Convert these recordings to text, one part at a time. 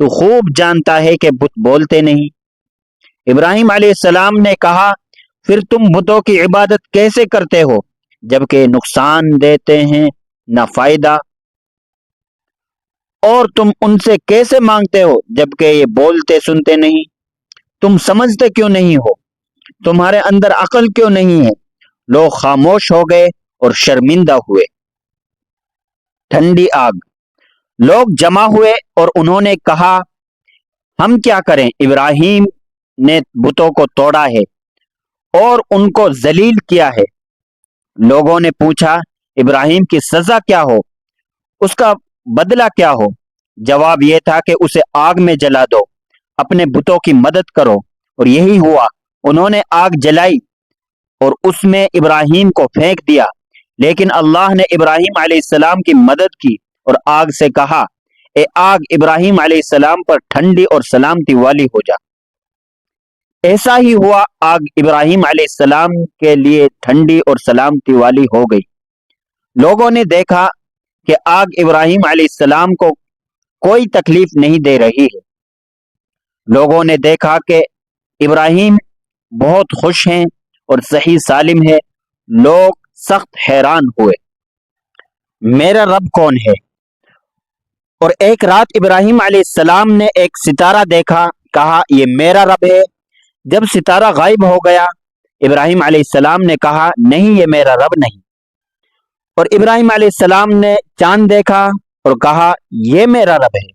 تو خوب جانتا ہے کہ بت بولتے نہیں۔ ابراہیم علیہ السلام نے کہا پھر تم بتوں کی عبادت کیسے کرتے ہو جبکہ نقصان دیتے ہیں نہ فائدہ، اور تم ان سے کیسے مانگتے ہو جبکہ یہ بولتے سنتے نہیں؟ تم سمجھتے کیوں نہیں ہو؟ تمہارے اندر عقل کیوں نہیں ہے؟ لوگ خاموش ہو گئے اور شرمندہ ہوئے۔ ٹھنڈی آگ۔ لوگ جمع ہوئے اور انہوں نے کہا ہم کیا کریں؟ ابراہیم نے بتوں کو توڑا ہے اور ان کو ذلیل کیا ہے۔ لوگوں نے پوچھا ابراہیم کی سزا کیا ہو، اس کا بدلہ کیا ہو؟ جواب یہ تھا کہ اسے آگ میں جلا دو، اپنے بتوں کی مدد کرو، اور یہی ہوا۔ انہوں نے آگ جلائی اور اس میں ابراہیم کو پھینک دیا، لیکن اللہ نے ابراہیم علیہ السلام کی مدد کی اور آگ سے کہا اے آگ ابراہیم علیہ السلام پر ٹھنڈی اور سلامتی والی ہو جا۔ ایسا ہی ہوا، آگ ابراہیم علیہ السلام کے لیے ٹھنڈی اور سلامتی والی ہو گئی۔ لوگوں نے دیکھا کہ آگ ابراہیم علیہ السلام کو کوئی تکلیف نہیں دے رہی ہے۔ لوگوں نے دیکھا کہ ابراہیم بہت خوش ہیں اور صحیح سالم ہے۔ لوگ سخت حیران ہوئے، میرا رب کون ہے؟ اور ایک رات ابراہیم علیہ السلام نے ایک ستارہ دیکھا، کہا یہ میرا رب ہے۔ جب ستارہ غائب ہو گیا، ابراہیم علیہ السلام نے کہا نہیں، یہ میرا رب نہیں۔ اور ابراہیم علیہ السلام نے چاند دیکھا اور کہا یہ میرا رب ہے۔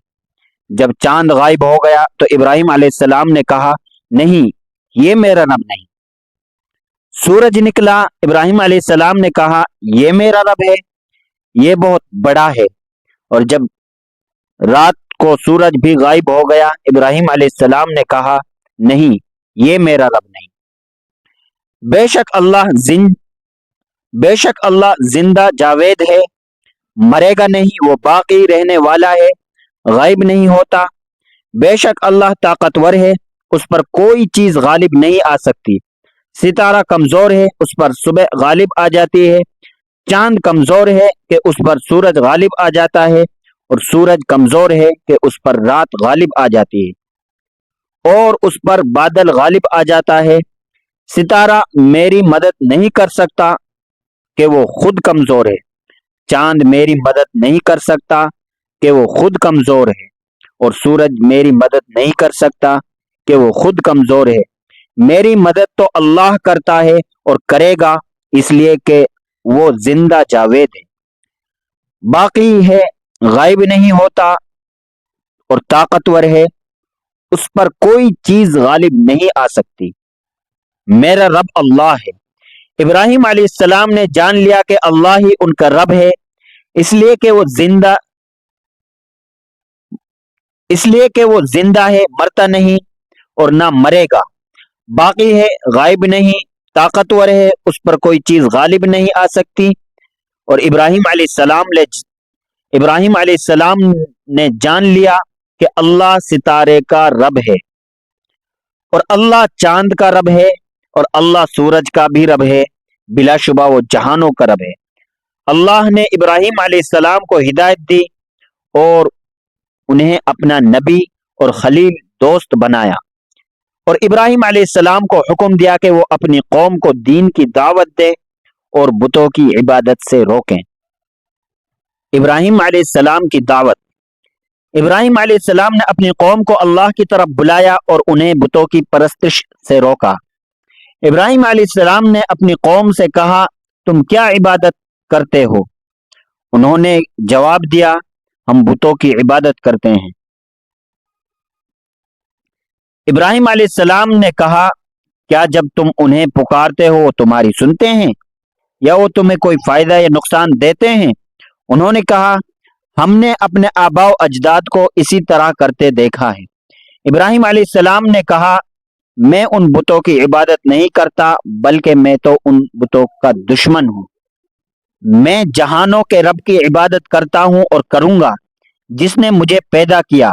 جب چاند غائب ہو گیا تو ابراہیم علیہ السلام نے کہا نہیں، یہ میرا رب نہیں۔ سورج نکلا، ابراہیم علیہ السلام نے کہا یہ میرا رب ہے، یہ بہت بڑا ہے۔ اور جب رات کو سورج بھی غائب ہو گیا، ابراہیم علیہ السلام نے کہا نہیں، یہ میرا رب نہیں۔ بے شک اللہ زندہ جاوید ہے، مرے گا نہیں، وہ باقی رہنے والا ہے، غائب نہیں ہوتا۔ بے شک اللہ طاقتور ہے، اس پر کوئی چیز غالب نہیں آ سکتی۔ ستارہ کمزور ہے، اس پر صبح غالب آ جاتی ہے۔ چاند کمزور ہے کہ اس پر سورج غالب آ جاتا ہے، اور سورج کمزور ہے کہ اس پر رات غالب آ جاتی ہے، اور اس پر بادل غالب آ جاتا ہے۔ ستارہ میری مدد نہیں کر سکتا کہ وہ خود کمزور ہے، چاند میری مدد نہیں کر سکتا کہ وہ خود کمزور ہے، اور سورج میری مدد نہیں کر سکتا کہ وہ خود کمزور ہے۔ میری مدد تو اللہ کرتا ہے اور کرے گا، اس لیے کہ وہ زندہ جاوید ہے، باقی ہے، غائب نہیں ہوتا اور طاقتور ہے، اس پر کوئی چیز غالب نہیں آ سکتی۔ میرا رب اللہ ہے۔ ابراہیم علیہ السلام نے جان لیا کہ اللہ ہی ان کا رب ہے، اس لیے کہ وہ زندہ ہے، مرتا نہیں اور نہ مرے گا، باقی ہے، غائب نہیں، طاقتور ہے، اس پر کوئی چیز غالب نہیں آ سکتی۔ اور ابراہیم علیہ السلام نے جان لیا کہ اللہ ستارے کا رب ہے، اور اللہ چاند کا رب ہے، اور اللہ سورج کا بھی رب ہے، بلا شبہ وہ جہانوں کا رب ہے۔ اللہ نے ابراہیم علیہ السلام کو ہدایت دی اور انہیں اپنا نبی اور خلیل دوست بنایا، اور ابراہیم علیہ السلام کو حکم دیا کہ وہ اپنی قوم کو دین کی دعوت دے اور بتوں کی عبادت سے روکیں۔ ابراہیم علیہ السلام کی دعوت۔ ابراہیم علیہ السلام نے اپنی قوم کو اللہ کی طرف بلایا اور انہیں بتوں کی پرستش سے روکا۔ ابراہیم علیہ السلام نے اپنی قوم سے کہا تم کیا عبادت کرتے ہو؟ انہوں نے جواب دیا ہم بتوں کی عبادت کرتے ہیں۔ ابراہیم علیہ السلام نے کہا کیا جب تم انہیں پکارتے ہو وہ تمہاری سنتے ہیں یا وہ تمہیں کوئی فائدہ یا نقصان دیتے ہیں؟ انہوں نے کہا ہم نے اپنے آباء و اجداد کو اسی طرح کرتے دیکھا ہے۔ ابراہیم علیہ السلام نے کہا میں ان بتوں کی عبادت نہیں کرتا، بلکہ میں تو ان بتوں کا دشمن ہوں۔ میں جہانوں کے رب کی عبادت کرتا ہوں اور کروں گا، جس نے مجھے پیدا کیا،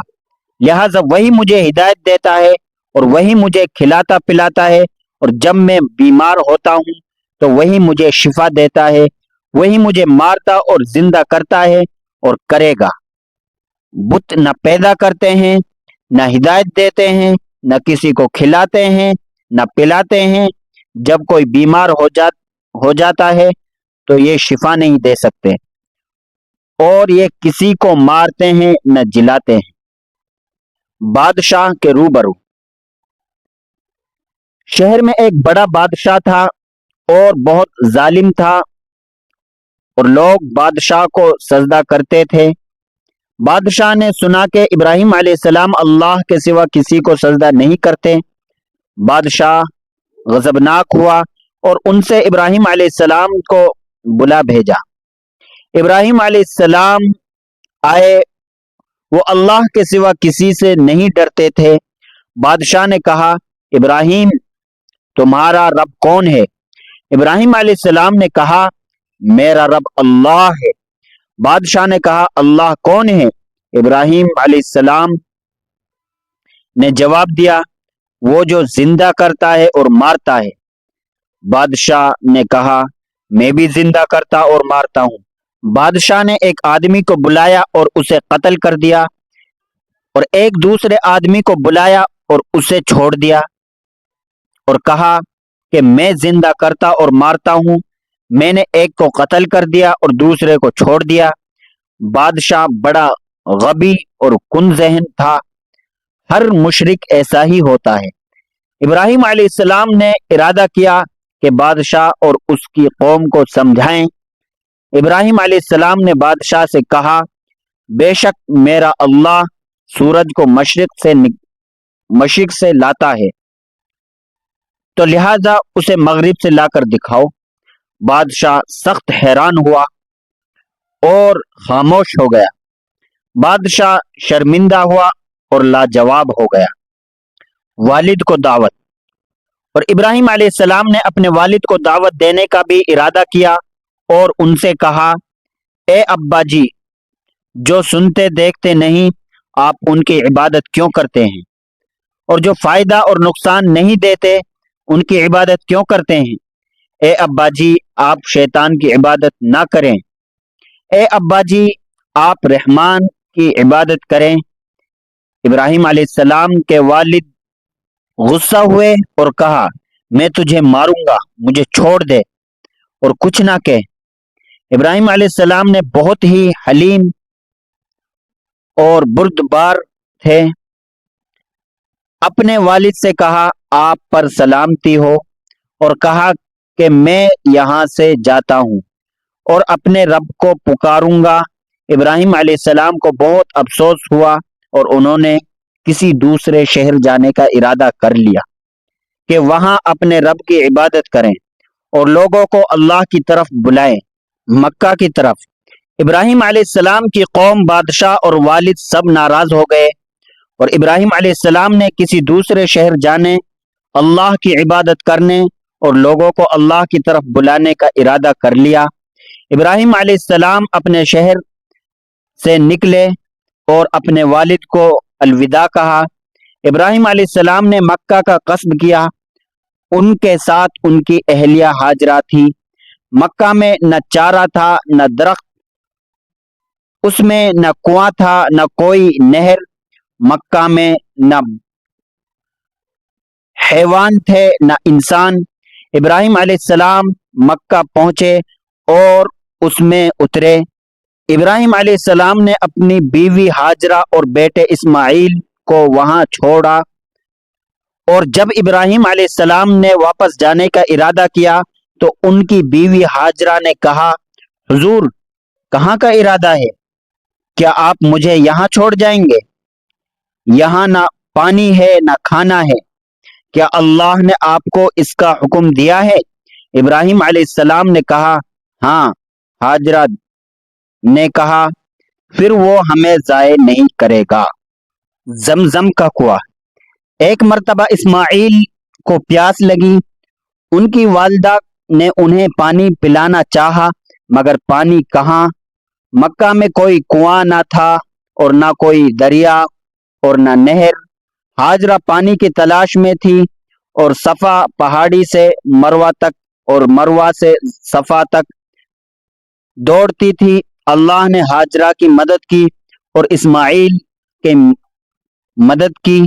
لہٰذا وہی مجھے ہدایت دیتا ہے اور وہی مجھے کھلاتا پلاتا ہے، اور جب میں بیمار ہوتا ہوں تو وہی مجھے شفا دیتا ہے، وہی مجھے مارتا اور زندہ کرتا ہے اور کرے گا۔ بت نہ پیدا کرتے ہیں نہ ہدایت دیتے ہیں، نہ کسی کو کھلاتے ہیں، نہ پلاتے ہیں۔ جب کوئی بیمار ہو جاتا ہے تو یہ شفا نہیں دے سکتے، اور یہ کسی کو مارتے ہیں نہ جلاتے ہیں۔ بادشاہ کے روبرو۔ شہر میں ایک بڑا بادشاہ تھا اور بہت ظالم تھا، اور لوگ بادشاہ کو سجدہ کرتے تھے۔ بادشاہ نے سنا کہ ابراہیم علیہ السلام اللہ کے سوا کسی کو سجدہ نہیں کرتے۔ بادشاہ غضبناک ہوا اور ان سے ابراہیم علیہ السلام کو بلا بھیجا۔ ابراہیم علیہ السلام آئے، وہ اللہ کے سوا کسی سے نہیں ڈرتے تھے۔ بادشاہ نے کہا، ابراہیم، تمہارا رب کون ہے؟ ابراہیم علیہ السلام نے کہا، میرا رب اللہ ہے۔ بادشاہ نے کہا، اللہ کون ہے؟ ابراہیم علیہ السلام نے جواب دیا، وہ جو زندہ کرتا ہے اور مارتا ہے۔ بادشاہ نے کہا، میں بھی زندہ کرتا اور مارتا ہوں۔ بادشاہ نے ایک آدمی کو بلایا اور اسے قتل کر دیا، اور ایک دوسرے آدمی کو بلایا اور اسے چھوڑ دیا، اور کہا کہ میں زندہ کرتا اور مارتا ہوں، میں نے ایک کو قتل کر دیا اور دوسرے کو چھوڑ دیا۔ بادشاہ بڑا غبی اور کن ذہن تھا، ہر مشرک ایسا ہی ہوتا ہے۔ ابراہیم علیہ السلام نے ارادہ کیا کہ بادشاہ اور اس کی قوم کو سمجھائیں۔ ابراہیم علیہ السلام نے بادشاہ سے کہا، بے شک میرا اللہ سورج کو مشرق سے لاتا ہے، تو لہذا اسے مغرب سے لا کر دکھاؤ۔ بادشاہ سخت حیران ہوا اور خاموش ہو گیا۔ بادشاہ شرمندہ ہوا اور لاجواب ہو گیا۔ والد کو دعوت۔ اور ابراہیم علیہ السلام نے اپنے والد کو دعوت دینے کا بھی ارادہ کیا اور ان سے کہا، اے ابا جی، جو سنتے دیکھتے نہیں، آپ ان کی عبادت کیوں کرتے ہیں؟ اور جو فائدہ اور نقصان نہیں دیتے، ان کی عبادت کیوں کرتے ہیں؟ اے ابا جی، آپ شیطان کی عبادت نہ کریں۔ اے ابا جی، آپ رحمان کی عبادت کریں۔ ابراہیم علیہ السلام کے والد غصہ ہوئے اور کہا، میں تجھے ماروں گا، مجھے چھوڑ دے اور کچھ نہ کہ۔ ابراہیم علیہ السلام نے بہت ہی حلیم اور بردبار تھے، اپنے والد سے کہا، آپ پر سلامتی ہو، اور کہا کہ میں یہاں سے جاتا ہوں اور اپنے رب کو پکاروں گا۔ ابراہیم علیہ السلام کو بہت افسوس ہوا اور انہوں نے کسی دوسرے شہر جانے کا ارادہ کر لیا کہ وہاں اپنے رب کی عبادت کریں اور لوگوں کو اللہ کی طرف بلائیں، مکہ کی طرف۔ ابراہیم علیہ السلام کی قوم، بادشاہ اور والد سب ناراض ہو گئے، اور ابراہیم علیہ السلام نے کسی دوسرے شہر جانے، اللہ کی عبادت کرنے اور لوگوں کو اللہ کی طرف بلانے کا ارادہ کر لیا۔ ابراہیم علیہ السلام اپنے شہر سے نکلے اور اپنے والد کو الوداع کہا۔ ابراہیم علیہ السلام نے مکہ کا قصد کیا۔ ان کے ساتھ ان کی اہلیہ ہاجرہ تھی۔ مکہ میں نہ چارہ تھا، نہ درخت، اس میں نہ کنواں تھا، نہ کوئی نہر۔ مکہ میں نہ حیوان تھے نہ انسان۔ ابراہیم علیہ السلام مکہ پہنچے اور اس میں اترے۔ ابراہیم علیہ السلام نے اپنی بیوی ہاجرہ اور بیٹے اسماعیل کو وہاں چھوڑا، اور جب ابراہیم علیہ السلام نے واپس جانے کا ارادہ کیا تو ان کی بیوی ہاجرہ نے کہا، حضور، کہاں کا ارادہ ہے؟ کیا آپ مجھے یہاں چھوڑ جائیں گے؟ یہاں نہ پانی ہے نہ کھانا ہے، کیا اللہ نے آپ کو اس کا حکم دیا ہے؟ ابراہیم علیہ السلام نے کہا، ہاں۔ ہاجرہ نے کہا، پھر وہ ہمیں ضائع نہیں کرے گا۔ زمزم کا کنواں۔ ایک مرتبہ اسماعیل کو پیاس لگی۔ ان کی والدہ نے انہیں پانی پلانا چاہا، مگر پانی کہاں؟ مکہ میں کوئی کنواں نہ تھا اور نہ کوئی دریا اور نہ نہر۔ ہاجرہ پانی کی تلاش میں تھی اور صفا پہاڑی سے مروہ تک اور مروہ سے صفا تک دوڑتی تھی۔ اللہ نے ہاجرہ کی مدد کی اور اسماعیل کے مدد کی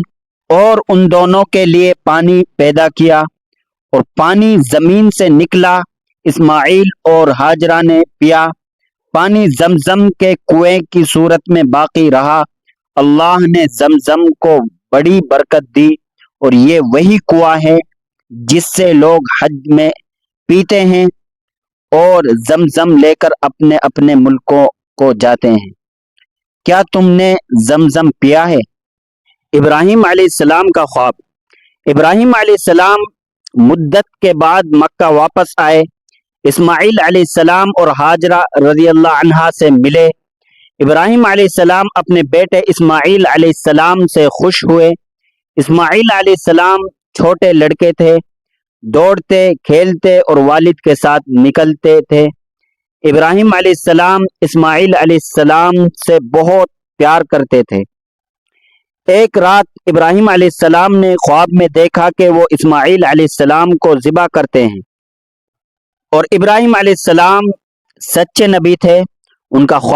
اور ان دونوں کے لیے پانی پیدا کیا اور پانی زمین سے نکلا، اسماعیل اور ہاجرہ نے پیا، پانی زمزم کے کنویں کی صورت میں باقی رہا۔ اللہ نے زمزم کو بڑی برکت دی اور یہ وہی کنواں ہے جس سے لوگ حج میں پیتے ہیں اور زمزم لے کر اپنے اپنے ملکوں کو جاتے ہیں۔ کیا تم نے زمزم پیا ہے؟ ابراہیم علیہ السلام کا خواب۔ ابراہیم علیہ السلام مدت کے بعد مکہ واپس آئے، اسماعیل علیہ السلام اور ہاجرہ رضی اللہ عنہا سے ملے۔ ابراہیم علیہ السلام اپنے بیٹے اسماعیل علیہ السلام سے خوش ہوئے۔ اسماعیل علیہ السلام چھوٹے لڑکے تھے، دوڑتے کھیلتے اور والد کے ساتھ نکلتے تھے۔ ابراہیم علیہ السلام اسماعیل علیہ السلام سے بہت پیار کرتے تھے۔ ایک رات ابراہیم علیہ السلام نے خواب میں دیکھا کہ وہ اسماعیل علیہ السلام کو ذبح کرتے ہیں، اور ابراہیم علیہ السلام سچے نبی تھے۔ ان کا خواب